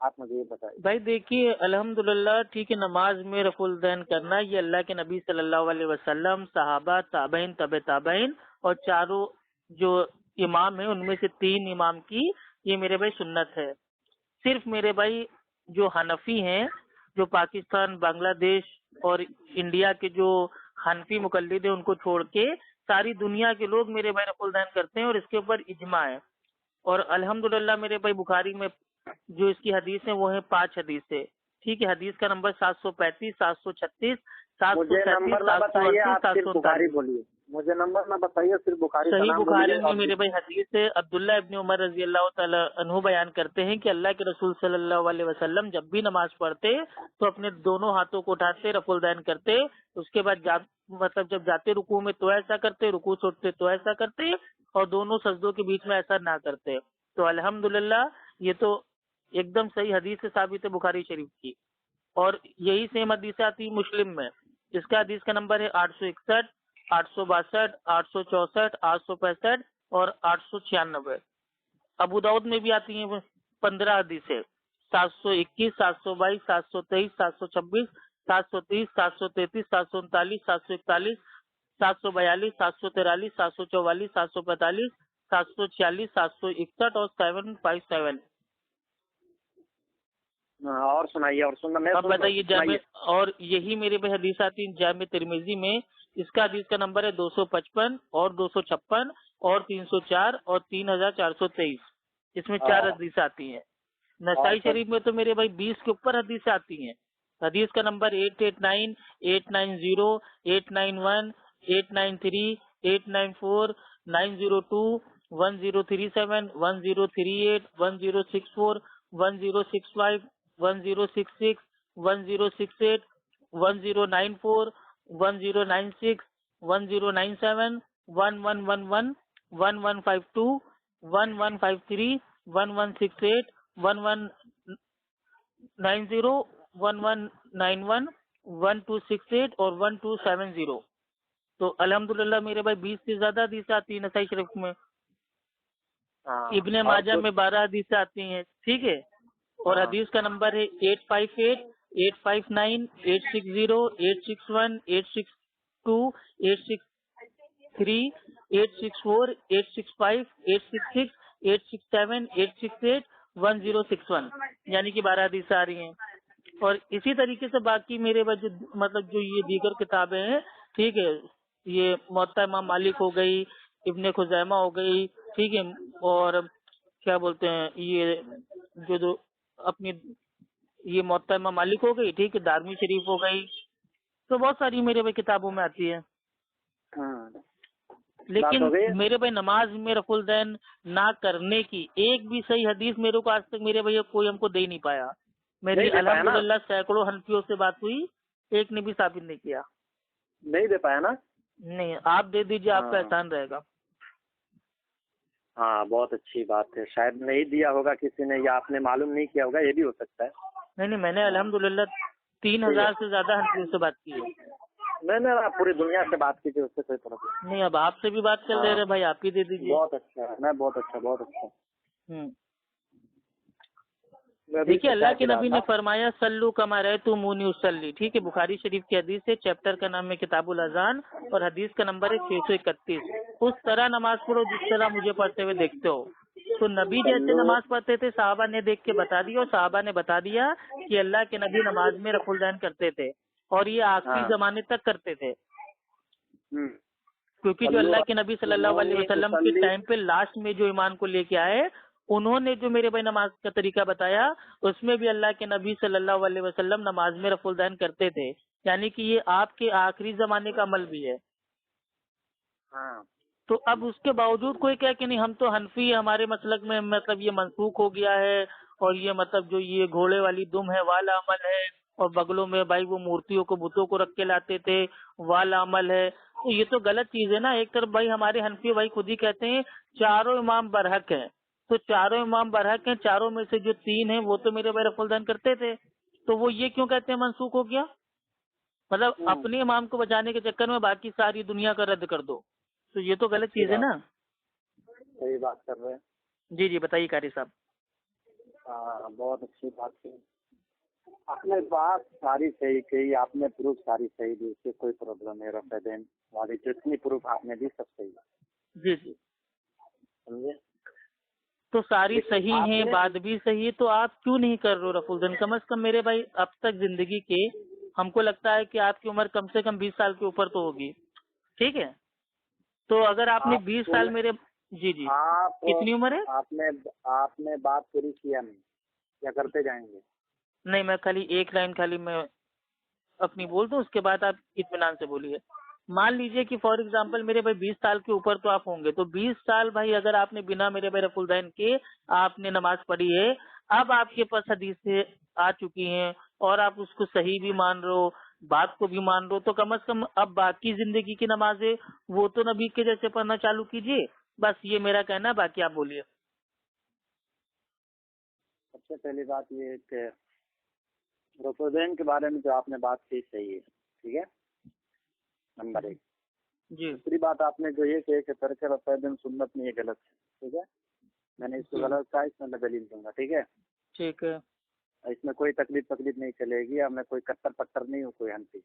آپ مجھے یہ بتائیے. بھائی دیکھیے الحمدللہ ٹھیک ہے، نماز میں رفع الدین کرنا یہ اللہ کے نبی صلی اللہ علیہ وسلم، صحابہ، تابعین، تبع تابعین اور چاروں جو امام ہیں ان میں سے 3 امام کی یہ میرے بھائی سنت ہے. صرف میرے بھائی جو حنفی ہیں، جو پاکستان، بنگلہ دیش اور انڈیا کے جو حنفی مقلد ہیں ان کو چھوڑ کے ساری دنیا کے لوگ میرے بھائی رفع الدین کرتے ہیں اور اس کے اوپر اجماع ہے. اور الحمدللہ میرے بھائی بخاری میں جو اس کی حدیث ہیں وہ ہیں 5 حدیث ہے. ٹھیک ہے، حدیث کا نمبر 735، 736، مجھے 737، نمبر نہ بتائیے، 738، آپ صرف بخاری 739. بولیے. مجھے نمبر نہ بتائیے، صرف بخاری کا صحیح نام بخاری بولیے. میں اور میرے بھائی حدیث ہے، عبداللہ ابن عمر رضی اللہ تعالی عنہ بیان کرتے ہیں کہ اللہ کے رسول صلی اللہ علیہ وسلم جب بھی نماز پڑھتے تو اپنے دونوں ہاتھوں کو اٹھاتے، رفع الدین کرتے. اس کے بعد مطلب جب جاتے رکوع میں تو ایسا کرتے، رکوع سے اٹھتے تو ایسا کرتے، اور دونوں سجدوں کے بیچ میں ایسا نہ کرتے. تو الحمدللہ یہ تو ایک دم صحیح حدیث سے ثابت ہے بخاری شریف کی. اور یہی سیم حدیث آتی مسلم میں، جس کا حدیث کا نمبر ہے 861، 862، 864، 865 اور 896. ابو داؤد میں بھی آتی ہیں 15 حدیثیں، 721، 722، 723، 726، 730، 733، 739، 741، 742، 743، 744، 745، 746، 761 اور 757. اور سنائیے، اور سننا میں اب بتائیے جامع، سنائیے. اور یہی میرے بھائی حدیث آتی ہیں جامع ترمذی میں، اس کا حدیث کا نمبر ہے 255 اور 256 اور 304 اور 3423. اس میں 4 حدیث آتی ہیں. نسائی شریف میں تو میرے بھائی 20 کے اوپر حدیث آتی ہیں. حدیث کا نمبر 889، 890، 891، 893، 894، 902، 1037، 1038، 1064، 1065، 1066، 1068، 1094، 1096، 1097، 1111، 1152، 1153، 1168، 1190، 1191، 1268 اور 1270. تو الحمدللہ میرے بھائی 20 سے زیادہ حدیث آتی ہیں نسائی شریف میں. ابن ماجہ میں 12 حدیث آتی ہیں. ٹھیک ہے، اور حدیث کا نمبر ہے 858، 859، 860، 861، 862، 863، 864، 865، 866، 867، 868، 1061. یعنی کہ 12 حدیث آ رہی ہیں. اور اسی طریقے سے باقی میرے جو مطلب جو یہ دیگر کتابیں ہیں، ٹھیک ہے، یہ موطا امام مالک ہو گئی، ابن خزیمہ ہو گئی، ٹھیک ہے، اور کیا بولتے ہیں یہ جو اپنی یہ موطا امام مالک ہو گئی، ٹھیک ہے، دارمی شریف ہو گئی. تو بہت ساری میرے بھائی کتابوں میں آتی ہے. لیکن میرے بھائی نماز میں رفع الدین نہ کرنے کی ایک بھی صحیح حدیث میرے کو آج تک میرے بھائی کوئی ہم کو دے نہیں پایا. میری الحمدللہ سینکڑوں حنفیوں سے بات ہوئی، ایک نے بھی ثابت نہیں کیا. نہیں دے پایا نا؟ نہیں، آپ دے دیجیے، آپ کا احسان رہے گا. ہاں بہت اچھی بات ہے. شاید نہیں دیا ہوگا کسی نے، یا آپ نے معلوم نہیں کیا ہوگا، یہ بھی ہو سکتا ہے. نہیں، میں نے الحمدللہ 3000 سے زیادہ حنفیوں سے بات کی ہے. میں نے پوری دنیا سے بات کی تھی، اس سے کوئی پرابلم نہیں. اب آپ سے بھی بات کر رہے بھائی، آپ ہی دے دیجیے. بہت اچھا ہے، میں بہت اچھا، بہت اچھا. دیکھیے اللہ کے نبی نے فرمایا سلو کما رأیتمونی اصلی. ٹھیک ہے، بخاری شریف کی حدیث ہے، چیپٹر کا نام ہے کتاب الاذان اور حدیث کا نمبر ہے 631. اس طرح نماز پڑھو جس طرح مجھے پڑھتے ہوئے دیکھتے ہو. تو نبی جیسے نماز پڑھتے تھے، صحابہ نے دیکھ کے بتا دیا، اور صحابہ نے بتا دیا کہ اللہ کے نبی نماز میں رفع الدین کرتے تھے، اور یہ آخری زمانے تک کرتے تھے. کیونکہ جو اللہ کے نبی صلی اللہ علیہ وسلم کے ٹائم پہ لاسٹ میں جو ایمان کو لے کے آئے، انہوں نے جو میرے بھائی نماز کا طریقہ بتایا، اس میں بھی اللہ کے نبی صلی اللہ علیہ وسلم نماز میں رفع الدین کرتے تھے. یعنی کہ یہ آپ کے آخری زمانے کا عمل بھی ہے. تو اب اس کے باوجود کوئی کہے کہ نہیں ہم تو حنفی، ہمارے مسلک میں مطلب یہ منسوخ ہو گیا ہے، اور یہ مطلب جو یہ گھوڑے والی دم ہے والا عمل ہے، اور بغلوں میں بھائی وہ مورتیوں کو بتوں کو رکھ کے لاتے تھے والا عمل ہے. تو یہ تو غلط چیز ہے نا. ایک طرف بھائی ہمارے حنفی بھائی خود ہی کہتے ہیں چاروں امام برحق ہیں. تو چاروں امام برحق ہیں، چاروں میں سے جو 3 ہیں وہ تو میرے بھائی رفع الدین کرتے تھے. تو وہ یہ کیوں کہتے ہیں منسوخ ہو گیا؟ مطلب اپنے امام کو بچانے کے چکر میں باقی ساری دنیا کا رد کر دو. تو یہ تو غلط چیز ہے نا. صحیح بات کر رہے ہیں. جی بتائیے قاری صاحب. بہت اچھی بات کی آپ نے، بات ساری صحیح کہی آپ نے، پروف ساری صحیح دی، اس سے کوئی پرابلم نہیں، رفع دین والی جتنی پروف آپ نے دی سب صحیح ہے، جی جی، سمجھے؟ تو ساری لیکن صحیح آپ ہیں، نے بات بھی صحیح ہے، تو آپ کیوں نہیں کر رہے ہو رفع الدین؟ کم از کم میرے بھائی اب تک زندگی کے ہم کو لگتا ہے کہ آپ کی عمر کم سے کم 20 سال کے اوپر تو ہوگی، ٹھیک ہے؟ تو اگر آپ نے 20 کو سال میرے، جی جی، آپ کتنی عمر ہے؟ آپ نے بات پوری کیا نہیں، کیا کرتے جائیں گے؟ نہیں، میں خالی ایک لائن خالی میں اپنی بول دوں، اس کے بعد آپ اطمینان سے بولیے۔ مان لیجئے کہ فار ایگزامپل میرے بھائی 20 سال کے اوپر تو آپ ہوں گے، تو 20 سال بھائی اگر آپ نے بنا میرے بھائی رفع الدین کے آپ نے نماز پڑھی ہے، اب آپ کے پاس حدیثیں آ چکی ہیں اور آپ اس کو صحیح بھی مان رہے ہو، بات کو بھی مان رہے ہو، تو کم از کم اب باقی زندگی کی نمازیں وہ تو نبی کے جیسے پڑھنا چالو کیجئے، بس یہ میرا کہنا ہے، باقی آپ بولیے۔ سب سے پہلی بات یہ ہے کہ رفع الدین کے بارے میں جو آپ نے بات کی صحیح ہے، ٹھیک ہے، نمبر 1۔ جی دوسری بات آپ نے جو یہ کہی کہ ترک رفع الدین سنت میں یہ غلط ہے، ٹھیک ہے، میں نے اس کو غلط کہا، اس میں میں دلیل دوں گا، ٹھیک ہے؟ ٹھیک ہے، اس میں کوئی تکلیف نہیں چلے گی، اور میں کوئی کٹر پٹر نہیں ہوں، کوئی ہنسی،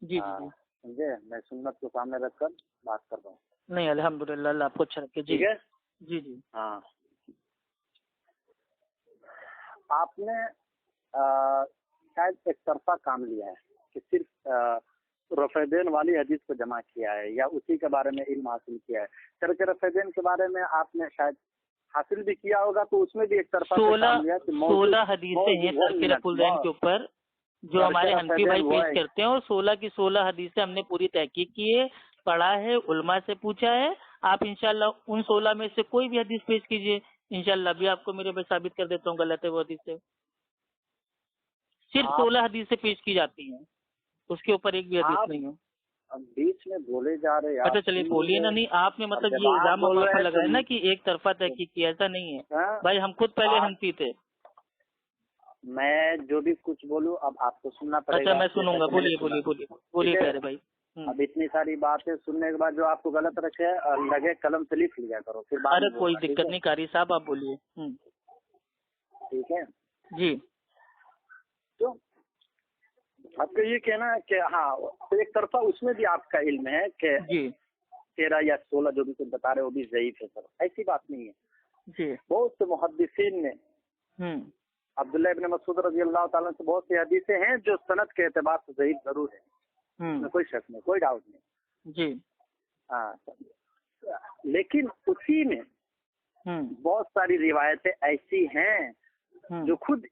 جی جی، سمجھے؟ میں سنت کو سامنے رکھ کر بات کر رہا ہوں، نہیں الحمدللہ، اللہ آپ کو اچھا رکھے۔ جی ٹھیک ہے؟ جی جی، ہاں، آپ نے شاید ایک طرفہ کام لیا ہے کہ صرف رفع الدین والی حدیث کو جمع کیا ہے یا اسی کے بارے میں علم حاصل کیا ہے، ترک رفع الدین کے بارے میں آپ نے شاید حاصل بھی کیا ہوگا، تو اس میں بھی ایک طرفہ سے کام لیا کہ 16 حدیثیں ہیں ترک رفع الدین کے اوپر جو ہمارے حنفی بھائی پیش کرتے ہیں، اور 16 کی 16 حدیثیں ہم نے پوری تحقیق کی ہے، پڑھا ہے، علماء سے پوچھا ہے۔ آپ انشاءاللہ ان 16 میں سے کوئی بھی حدیث پیش کیجئے، انشاءاللہ بھی آپ کو میرے بھائی ثابت کر دیتا ہوں غلط ہے وہ حدیث ہے۔ صرف 16 حدیثیں پیش کی جاتی ہیں، اس کے اوپر ایک بھی حدیث نہیں ہے۔ اب بیچ میں بولے جا رہے اچھا چلیے بولیے نا، نہیں آپ نے مطلب یہ الزام ہم پر لگایا نا کہ ایک طرفہ تحقیق کی، ایسا نہیں ہے بھائی، ہم خود پہلے حنفی تھے۔ میں جو بھی کچھ بولوں اب آپ کو سننا پڑے گا۔ اچھا میں سنوں گا، بولیے بولیے بولیے بولیے پیارے بھائی۔ اب اتنی ساری باتیں سننے کے بعد جو آپ کو غلط رکھے لگے، قلم سے لکھ لیا کرو، پھر بعد ارے میں کوئی بولنا، دقت نہیں قاری صاحب، آپ بولیے۔ ٹھیک ہے جی، تو آپ کا یہ کہنا ہے کہ ہاں ایک طرفہ اس میں بھی آپ کا علم ہے کہ جی 13 یا 16 جو بھی کچھ بتا رہے وہ بھی ضعیف ہے، سر ایسی بات نہیں ہے۔ جی، بہت سے محدثین نے عبداللہ ابن مسعود رضی اللہ تعالیٰ سے بہت سی حدیثیں ہیں جو سند کے اعتبار سے ضعیف ضرور ہے، اس میں کوئی شک نہیں، کوئی ڈاؤٹ نہیں۔ جی، ہاں، لیکن اسی میں بہت ساری روایتیں ایسی ہیں جو خود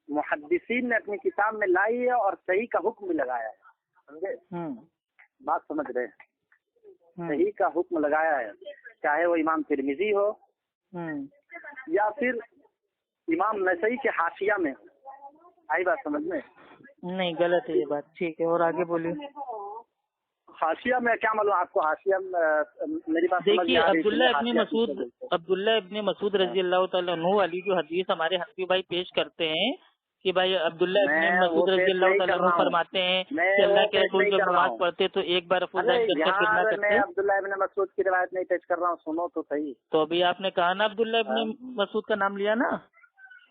محدثین نے اپنی کتاب میں لائی ہے اور صحیح کا حکم بھی لگایا ہے، سمجھے؟ بات سمجھ رہے ہیں؟ صحیح کا حکم لگایا ہے، چاہے وہ امام ترمذی ہو یا پھر امام نسائی کے حاشیہ میں ہو، آئی بات سمجھ میں؟ نہیں غلط ہے یہ بات، ٹھیک ہے، اور آگے بولیے۔ حاشیہ میں کیا معلوم آپ کو؟ حاشیہ میری بات سمجھ دیکھیے، میں آ رہی عبداللہ ابن مسعود رضی اللہ تعالیٰ عنہ والی جو حدیث ہمارے حنفی بھائی پیش کرتے ہیں کہ بھائی عبداللہ ابن مسعود رضی اللہ تعالیٰ عنہ فرماتے ہیں کہ اللہ کے رسول جب نماز پڑھتے تو ایک بار رفع الدین کر کے پھر نہ کرتے۔ میں عبداللہ ابن مسعود کی روایت نہیں پیش کر رہا ہوں، سنو تو صحیح۔ تو ابھی آپ نے کہا نا عبداللہ ابن مسعود کا نام لیا نا،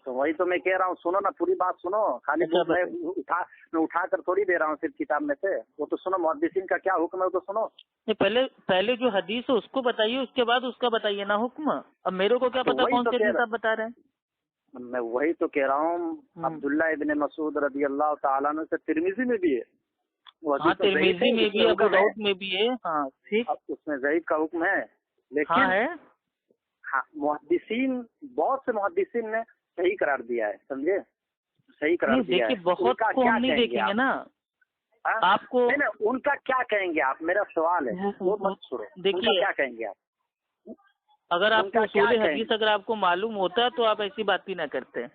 تو وہی تو میں کہہ رہا ہوں، سنو نا، پوری بات سنو، خالی میں اٹھا کر تھوڑی دے رہا ہوں صرف کتاب میں سے، وہ تو سنو، محدثین کا کیا حکم ہے وہ تو سنو۔ پہلے جو حدیث ہے اس کو بتائیے، اس کے بعد اس کا بتائیے نا حکم۔ اب میرے کو کیا پتا کون سی حدیث آپ بتا رہے ہیں؟ میں وہی تو کہہ رہا ہوں، عبداللہ ابن مسعود رضی اللہ تعالیٰ عنہ سے ترمذی میں بھی ہے، ہاں ترمذی میں بھی، ابو داؤد میں بھی ہے، ہاں ٹھیک، اس میں ضعیف کا حکم ہے، لیکن محدثین بہت سے محدثین نے صحیح قرار دیا ہے، سمجھے؟ صحیح قرار دیا ہے۔ دیکھیے بہت کو ہم نہیں دیکھیں گے نا، آپ کو ان کا کیا کہیں گے آپ؟ میرا سوال ہے، وہ مت چھوڑو، دیکھیے کیا کہیں گے آپ؟ اگر آپ کو اصول حدیث اگر آپ کو معلوم ہوتا تو آپ ایسی بات ہی نہ کرتے،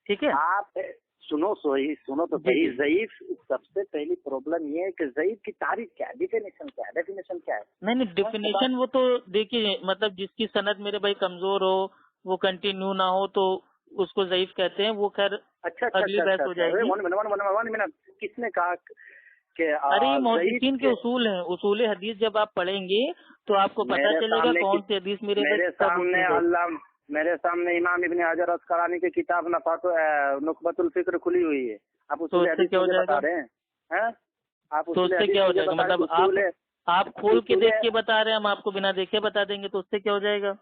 ٹھیک ہے؟ آپ سنو تو صحیح، ضعیف سب سے پہلی پرابلم یہ ہے کہ ضعیف کی تعریف کیا ہے، ڈیفینیشن کیا ہے، ڈیفینیشن کیا ہے؟ نہیں ڈیفینیشن وہ تو دیکھیے، مطلب جس کی سند میرے بھائی کمزور ہو، وہ کنٹینیو نہ ہو تو اس کو ضعیف کہتے ہیں، وہ خیر اگلی بحث ہو جائے گی۔ کس نے کہا کہ ارے محدثین کے اصول ہیں، اصول حدیث جب آپ پڑھیں گے تو آپ کو پتہ چلے گا کون سی حدیث میرے سامنے میرے سامنے امام ابن حجر اسقلانی کی کتاب نخبۃ الفکر کھلی ہوئی ہے. آپ اصول حدیث مجھے بتا رہے ہیں؟ آپ تو اس سے کیا ہو جائے گا؟ مطلب آپ کھول کے دیکھ کے بتا رہے ہیں، ہم آپ کو بنا دیکھے بتا دیں گے، تو اس سے کیا ہو جائے گا؟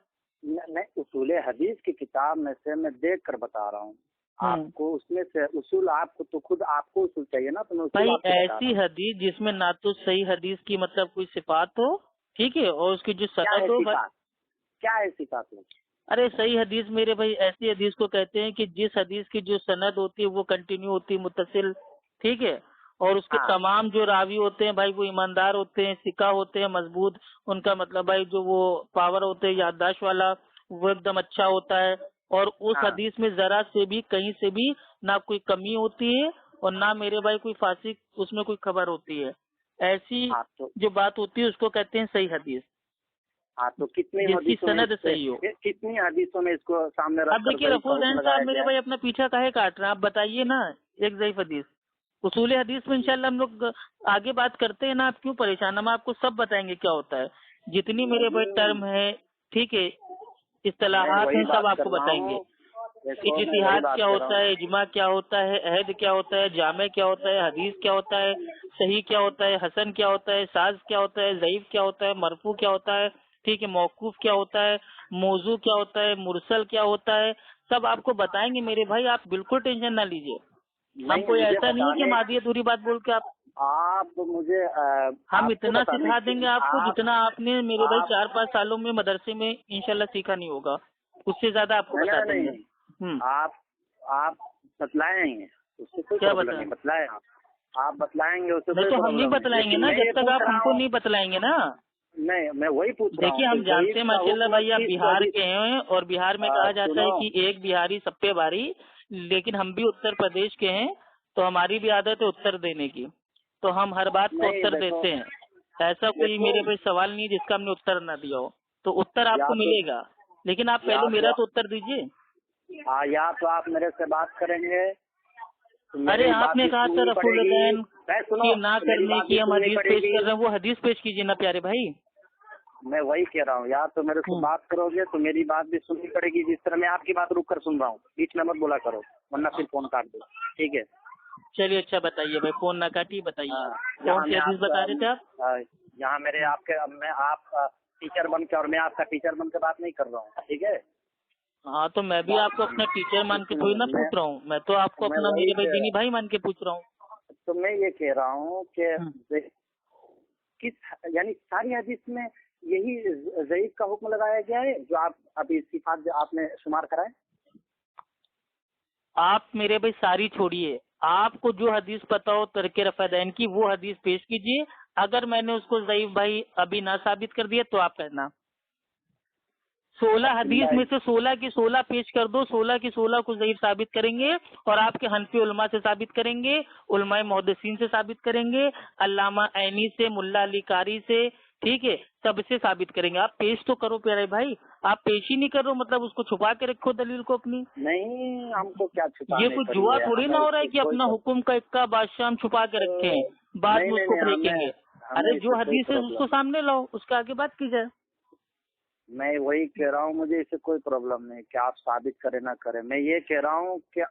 نہیں، اصول حدیث کی کتاب میں سے میں دیکھ کر بتا رہا ہوں آپ کو. اس میں سے اصول آپ کو تو خود آپ کو اصول چاہیے نا. تو میں بھائی ایسی حدیث جس میں نہ تو صحیح حدیث کی مطلب کوئی صفات ہو، ٹھیک ہے، اور اس کی جو سند ہو. کیا ہے صفات میں؟ ارے صحیح حدیث میرے بھائی ایسی حدیث کو کہتے ہیں کہ جس حدیث کی جو سند ہوتی ہے وہ کنٹینیو ہوتی ہے، متصل، ٹھیک ہے، اور اس کے تمام جو راوی ہوتے ہیں بھائی وہ ایماندار ہوتے ہیں، ثقہ ہوتے ہیں، مضبوط. ان کا مطلب بھائی جو وہ پاور ہوتے ہیں یادداشت والا وہ ایک دم اچھا ہوتا ہے. اور اس حدیث میں ذرا سے بھی کہیں سے بھی نہ کوئی کمی ہوتی ہے اور نہ میرے بھائی کوئی فاسق اس میں کوئی خبر ہوتی ہے. ایسی جو بات ہوتی ہے اس کو کہتے ہیں صحیح حدیث. تو کتنی جس کی سند صحیح ہو. کتنی حدیثوں میں اس کو سامنے رکھ کر اب دیکھیے رفیع الدین صاحب میرے بھائی اپنا پیچھا کاہے کاٹ رہے ہیں؟ آپ بتائیے نا ایک ضعیف حدیث. اصول حدیث میں انشاءاللہ ہم لوگ آگے بات کرتے ہیں نا. آپ کیوں پریشان؟ ہم آپ کو سب بتائیں گے کیا ہوتا ہے. جتنی میرے بھائی ٹرم ہے، ٹھیک ہے، اصطلاحات ہیں، سب آپ کو بتائیں گے. اجتہاد کیا ہوتا ہے، اجماع کیا ہوتا ہے، عہد کیا ہوتا ہے، جامع کیا ہوتا ہے، حدیث کیا ہوتا ہے، صحیح کیا ہوتا ہے، حسن کیا ہوتا ہے، ساز کیا ہوتا ہے، ضعیف کیا ہوتا ہے، مرفوع کیا ہوتا ہے، ٹھیک ہے، موقوف کیا ہوتا ہے، موضوع کیا ہوتا ہے، مرسل کیا ہوتا ہے، سب آپ کو بتائیں گے میرے بھائی. آپ بالکل ٹینشن نہ لیجیے. ہم کوئی ایسا نہیں ہے کہ مادی ادھوری بات بول کے آپ مجھے ہم اتنا سکھا دیں گے آپ کو جتنا آپ نے میرے بھائی 4-5 سالوں میں مدرسے میں انشاءاللہ سیکھا نہیں ہوگا. اس سے زیادہ آپ کو بتا دیں گے. آپ بتلائیں گے، اس سے کوئی پرابلم نہیں. بتلائیں آپ بتلائیں گے، اس سے تو ہم نہیں بتلائیں گے نا جب تک آپ ہم کو نہیں بتلائیں گے نا. نہیں، میں وہی پوچھ رہا ہوں. دیکھیے ہم جانتے ہیں ماشاء اللہ بھائی آپ بہار کے ہیں اور بہار میں کہا جاتا ہے کہ ایک بہاری سب پہ بھاری. لیکن ہم بھی اتر پردیش کے ہیں تو ہماری بھی عادت ہے اتر دینے کی. تو ہم ہر بات کو اتر دیتے ہیں. ایسا کوئی میرے پہ سوال نہیں جس کا ہم نے اتر نہ دیا ہو. تو اتر آپ کو ملے گا، لیکن آپ پہلے میرا تو اتر دیجیے. یا تو آپ میرے سے بات کریں گے. ارے آپ نے کہا تھا رفیع الدین کہ نہ کرنے کی ہم حدیث پیش کر رہے ہیں، وہ حدیث پیش کیجیے نا پیارے بھائی. میں وہی کہہ رہا ہوں، یا تو میرے سے بات کرو گے تو میری بات بھی سننی پڑے گی. جس طرح میں آپ کی بات رک کر سن رہا ہوں، بیچ میں مت بولا کرو ورنہ پھر فون کاٹ دو. ٹھیک ہے؟ چلیے اچھا بتائیے بھائی، فون نہ کاٹیے، بتائیے کون سی حدیث بتا رہے تھے آپ؟ یہاں میرے آپ کے میں آپ ٹیچر بن کے اور میں آپ کا ٹیچر بن کے بات نہیں کر رہا ہوں. ٹھیک ہے؟ ہاں تو میں بھی آپ کو اپنا ٹیچر مان کے تھوڑی نہ پوچھ رہا ہوں. میں تو آپ کو اپنا میرے بھائی دینی بھائی مان کے پوچھ رہا ہوں. تو میں یہ کہہ رہا ہوں کہ یعنی ساری حدیث میں یہی ضعیف کا حکم لگایا گیا ہے جو آپ ابھی صفات آپ نے شمار کرائے. آپ میرے بھائی ساری چھوڑیے، آپ کو جو حدیث پتا ہو ترک رفع دین کی وہ حدیث پیش کیجیے. اگر میں نے اس کو ضعیف بھائی ابھی نہ ثابت کر دیا تو آپ کہنا 16 حدیث میں سے 16 کی 16 پیش کر دو. 16 کی 16 کو ضعیف ثابت کریں گے اور آپ کے حنفی علماء سے ثابت کریں گے، علماء محدثین سے ثابت کریں گے، علامہ عینی سے، ملا علی قاری سے، ٹھیک ہے، سب سے ثابت کریں گے. آپ پیش تو کرو پیارے بھائی. آپ پیش ہی نہیں کر رہے مطلب اس کو چھپا کے رکھو دلیل کو اپنی. نہیں، ہم کو کیا چھپا. یہ کوئی جوا تھوڑی نہ ہو رہا ہے کہ اپنا حکم کا اکا بادشاہ ہم چھپا کے رکھے ہیں، بعد میں اس کو پھینکیں گے. ارے جو حدیث ہے اس کو سامنے لاؤ، اس کے آگے بات کی جائے. میں وہی کہہ رہا ہوں، مجھے اس سے کوئی پرابلم نہیں کہ آپ ثابت کریں نہ کریں. میں یہ کہہ رہا ہوں کہ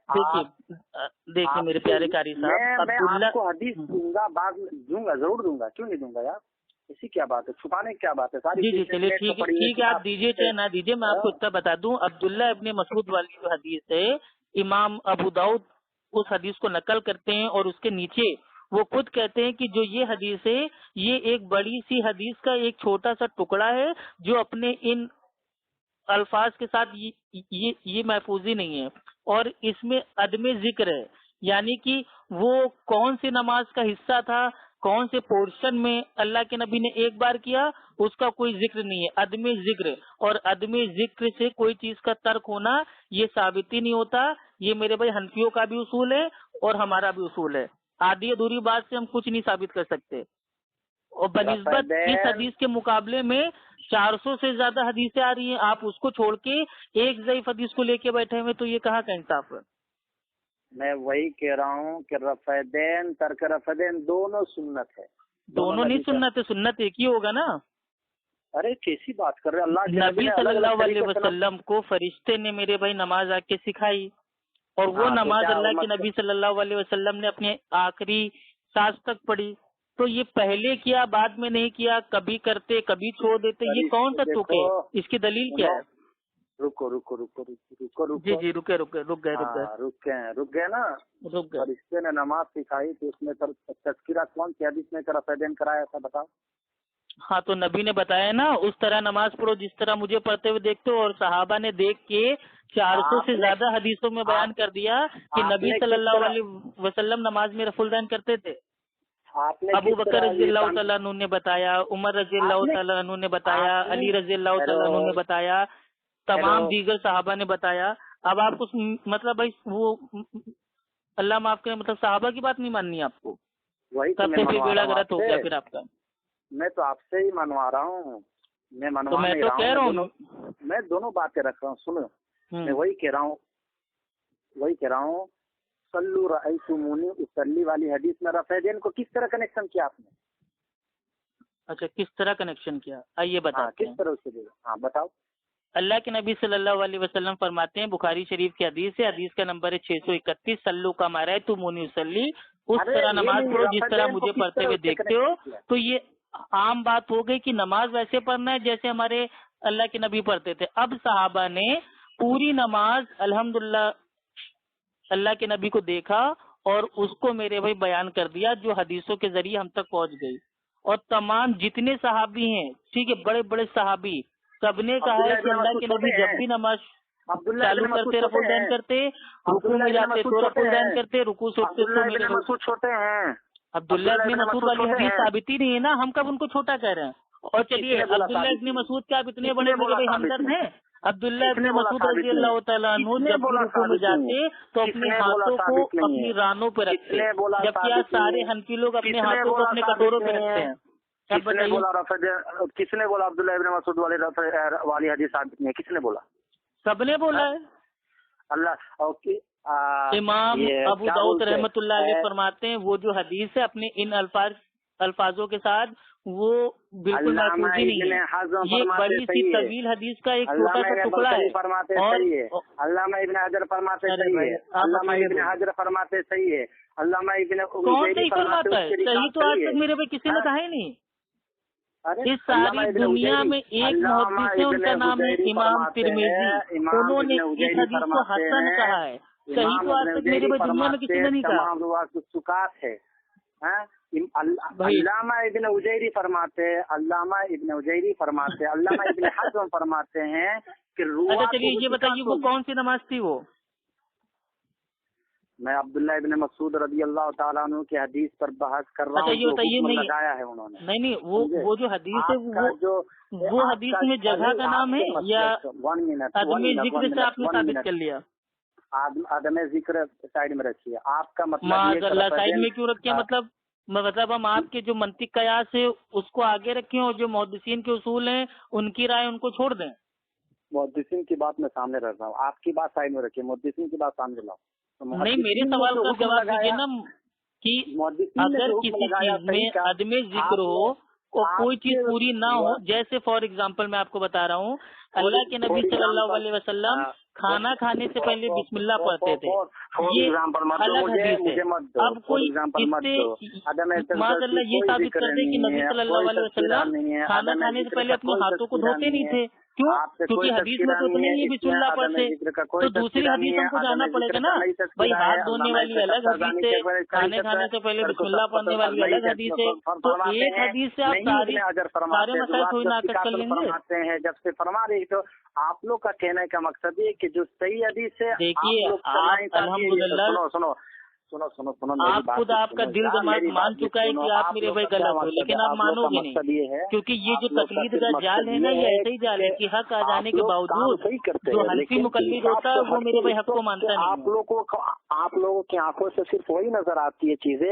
دیکھیے میرے پیارے قاری صاحب، میں آپ کو حدیث دوں گا، بعد میں دوں گا، ضرور دوں گا. کیوں نہیں دوں گا یار؟ اسی کیا بات ہے، چھپانے کی کیا بات ہے؟ ساری جی چلیے ٹھیک ہے، آپ دیجیے چاہے نہ دیجیے. میں آپ کو اتنا بتا دوں، عبداللہ ابن مسعود والی جو حدیث ہے امام ابو داؤد اس حدیث کو نقل کرتے ہیں اور اس کے نیچے وہ خود کہتے ہیں کہ جو یہ حدیث ہے یہ ایک بڑی سی حدیث کا ایک چھوٹا سا ٹکڑا ہے جو اپنے ان الفاظ کے ساتھ یہ محفوظ ہی نہیں ہے. اور اس میں عدم ذکر ہے، یعنی کہ وہ کون سی نماز کا حصہ تھا، کون سے پورشن میں اللہ کے نبی نے ایک بار کیا، اس کا کوئی ذکر نہیں ہے. عدم ذکر، اور عدم ذکر سے کوئی چیز کا ترک ہونا یہ ثابت ہی نہیں ہوتا. یہ میرے بھائی حنفیوں کا بھی اصول ہے اور ہمارا بھی اصول ہے. آدھی ادھوری بات سے ہم کچھ نہیں ثابت کر سکتے. اور بنسبت اس حدیث کے مقابلے میں 400 سے زیادہ حدیثیں آ رہی ہیں. آپ اس کو چھوڑ کے ایک ضعیف حدیث کو لے کے بیٹھے ہوئے، تو یہ کہاں کا انصاف ہے؟ میں وہی کہہ رہا ہوں کہ رفع دین ترک رفع دین دونوں سنت ہے. دونوں نہیں سنت ہے، سنت ایک ہی ہوگا نا. ارے کیسی بات کر رہے ہیں؟ اللہ کے نبی نے صلی الگ الگ اللہ علیہ طریقے سے وسلم کو فرشتے نے میرے بھائی نماز آ کے سکھائی، اور وہ ہاں، تو نماز کیا اللہ کے مطلب نبی صلی اللہ علیہ وسلم نے اپنے آخری سانس تک پڑھی. تو یہ پہلے کیا بعد میں نہیں کیا، کبھی کرتے کبھی چھوڑ دیتے، یہ کون سا تک ہے؟ اس کی دلیل کیا ہے؟ رکو رکو رکو رکو رکو جی رک گئے رک گئے نا. رک گئے. فرشتے نے نماز سکھائی تو اس میں تذکرہ کون سی حدیث میں رفیدین کرایا ایسا بتاؤ. ہاں تو نبی نے بتایا نا، اس طرح نماز پڑھو جس طرح مجھے پڑھتے ہوئے دیکھتے ہو، اور صحابہ نے دیکھ کے 400 سے زیادہ حدیثوں میں بیان کر دیا کہ نبی صلی اللہ علیہ وسلم نماز میں رفع الدین کرتے تھے. ابو بکر رضی اللہ تعالیٰ عنہ نے بتایا، عمر رضی اللہ تعالیٰ عنہ نے بتایا، علی رضی اللہ تعالیٰ عنہ نے بتایا، تمام دیگر صحابہ نے بتایا. اب آپ کو مطلب بھائی وہ اللہ معاف کرے، مطلب صحابہ کی بات نہیں ماننی آپ کو؟ وہی سب سے بیڑا غلط ہو گیا پھر آپ کا. میں تو آپ سے ہی منوا رہا ہوں، میں منوا میں نہیں تو رہا کہہ رہا ہوں، میں دونوں باتیں رکھ رہا ہوں. سنو، میں وہی کہہ رہا ہوں صلو رأیتمونی اصلی والی حدیث میں رفیدین کو کس طرح کنیکشن کیا آپ نے؟ اچھا کس طرح کنیکشن کیا، آئیے بتاتے ہیں. کس طرح سے؟ ہاں بتاؤ. اللہ کے نبی صلی اللہ علیہ وسلم فرماتے ہیں، بخاری شریف کی حدیث ہے، حدیث کا نمبر ہے 631، سلو کما رأیتمونی اصلی، اس طرح نماز پڑھو جس طرح مجھے پڑھتے ہوئے دیکھتے ہو. تو یہ عام بات ہو گئی کہ نماز ویسے پڑھنا ہے جیسے ہمارے اللہ کے نبی پڑھتے تھے. اب صحابہ نے پوری نماز الحمدللہ اللہ کے نبی کو دیکھا اور اس کو میرے بھائی بیان کر دیا، جو حدیثوں کے ذریعے ہم تک پہنچ گئی. اور تمام جتنے صحابی ہیں، ٹھیک ہے، بڑے بڑے صحابی، سب نے کہا ہے کہ اللہ کے نبی جب بھی نماز چالو کرتے رفع الدین کرتے، رکوع میں جاتے تو رفع الدین کرتے، رکوع سے اٹھتے تو میرے چھوٹے ہیں. عبداللہ ابن مسعود والی حدیث ثابت ہی نہیں ہے نا، ہم کب ان کو چھوٹا کہہ رہے ہیں؟ اور چلیے عبداللہ ابن مسعود کیا آپ اتنے بڑے میرے بھائی ہمدرد ہیں؟ عبداللہ ابن مسعود رضی اللہ تعالیٰ عنہ جب بھی رکوع میں جاتے تو اپنے ہاتھوں کو اپنی رانوں پہ رکھتے، جبکہ آج سارے حنفی لوگ اپنے ہاتھوں کو اپنے کٹوروں پہ رکھتے ہیں. کس نے بولا عبداللہ ابن مسعود والی حدیث ثابت نہیں ہے؟ کس نے بولا؟ سب نے بولا ہے. اللہ امام ابو داؤد رحمۃ اللہ علیہ فرماتے ہیں وہ جو حدیث ہے اپنے ان الفاظوں کے ساتھ وہ بالکل محفوظ ہی نہیں ہے. یہ بڑی سی طویل حدیث کا ایک چھوٹا سا ٹکڑا ہے. علامہ ابن حجر فرماتے صحیح ہے، علامہ ابن حجر فرماتے صحیح ہے، علامہ ابن کون صحیح فرماتا ہے؟ صحیح تو آج تک میرے بھائی کسی نے کہا ہی نہیں. اس ساری دنیا میں ایک محدث ہے، ان کا نام ہے امام ترمذی، انہوں نے اس حدیث کو حسن کہا ہے. صحیح تو آج تک میرے بھائی دنیا میں کسی نے نہیں کہا. علامہ ابن اجیری فرماتے، علامہ ابن اجیری فرماتے، علامہ ابن حزم فرماتے ہیں کہ اچھا چلیے یہ بتائیے وہ کون سی نماز تھی؟ وہ میں عبداللہ ابن مسعود رضی اللہ تعالیٰ عنہ کی حدیث پر بحث کر رہا ہوں. یہ بتائیے نہیں لگایا ہے انہوں نے. نہیں وہ جو حدیث ہے وہ حدیث میں جگہ کا نام ہے یا عدم ذکر سے آپ نے ثابت کر لیا؟ عدم ذکر سائڈ میں رکھیے. آپ کا مطلب سائڈ میں کیوں رکھے؟ مطلب ہم آپ کے جو منطق قیاس ہے اس کو آگے رکھیں اور جو محدثین کے اصول ہیں ان کی رائے ان کو چھوڑ دیں. محدثین کی بات میں سامنے رکھ رہا ہوں، آپ کی بات سائڈ میں رکھیے، محدثین کی بات سامنے لاؤ. نہیں میرے سوال کا جواب دیجیے نا کہ اگر کسی چیز میں عدم ذکر ہو اور کوئی چیز پوری نہ ہو، جیسے فار ایگزامپل میں آپ کو بتا رہا ہوں اللہ کے نبی صلی اللہ علیہ وسلم کھانا کھانے سے پہلے بسم اللہ پڑھتے تھے، یہ الگ حدیث ہے. اب کوئی معاذ اللہ یہ ثابت کر دے کہ نبی صلی اللہ علیہ وسلم کھانا کھانے سے پہلے اپنے ہاتھوں کو دھوتے نہیں تھے. کیوں؟ کیونکہ حدیث میں تو نہیں ہے بسم اللہ پڑھتے، تو دوسری حدیث ہم کو جانا پڑے گا نا بھائی. ہاتھ دھونے والی الگ حدیث ہے، کھانے کھانے سے پہلے بسم اللہ پڑھنے والی الگ حدیث ہے. تو ایک حدیث سے آپ سارے مسائل تھوڑی ناقص کر لیں گے. جب سے فرما رہی تو آپ لوگ کا کہنے کا مقصد یہ کہ جو صحیح حدیث ہے، دیکھیے الحمدللہ آپ خود آپ کا دل دماغ مان چکا ہے کہ آپ میرے بھائی غلط ہو، لیکن آپ مانو گے نہیں کیونکہ یہ جو تقلید کا جال ہے نا یہ ایسے ہی جال ہے کہ حق آ جانے کے باوجود جو حنفی مقلد ہوتا ہے وہ میرے بھائی حق کو مانتا نہیں. آپ لوگوں کی آنکھوں سے صرف وہی نظر آتی ہے چیزیں